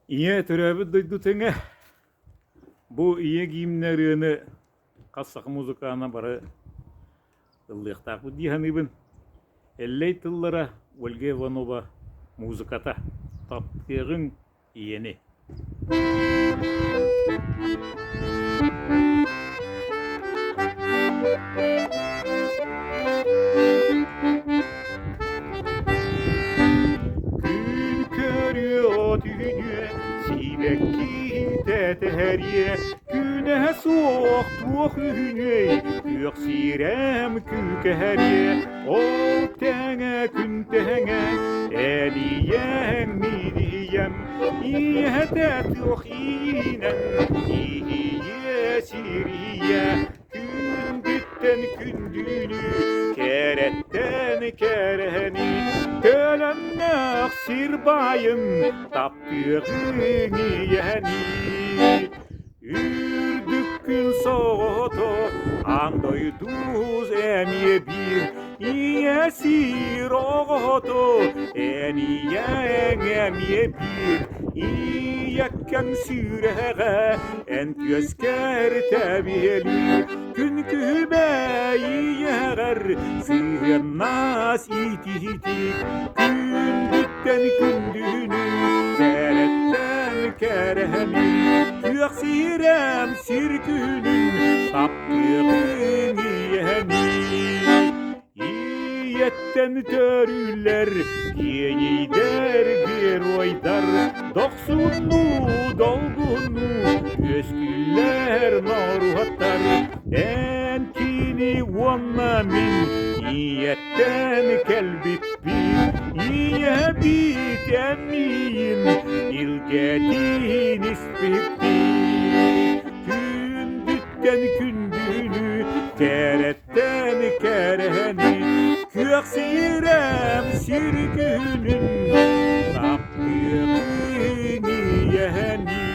İye türebi duydu tenge. Bu iye giyimlerini kassak muzikana barı ıllıqtaq bu dihanibin. Elley tıllara Ольга Иванова muzikata taptığın iyeni. Gün körüyor dünya sibekki teteriye güne soğuk tuğ hüney kök sirem kükeriye o tenge gün tenge ediyen midiyem iye tetuh inen iye siriye gün gütten kündünü keretten kereni Tölemnek sirbayım taptığın yeni Ürdük gün soğutu andoyduz emiye bir İye sirotu eniyen emiye bir İyekken süreğe en kösker tebiyeli Gün kübeyi yeğer sığırnaz ititik Gün gütten kündünü keretten kerehemi Kök sirem sirkünün taptığın yeni İyetten törüller giyider bir oydar Doksunu dolgunu ösküller noruhattar Enkini vonna min iyetten kelbippi İye bit emmin ilgetin ispippi Kündütten kündünü keretten kereni Kök sirem sirgünün taptığın yeni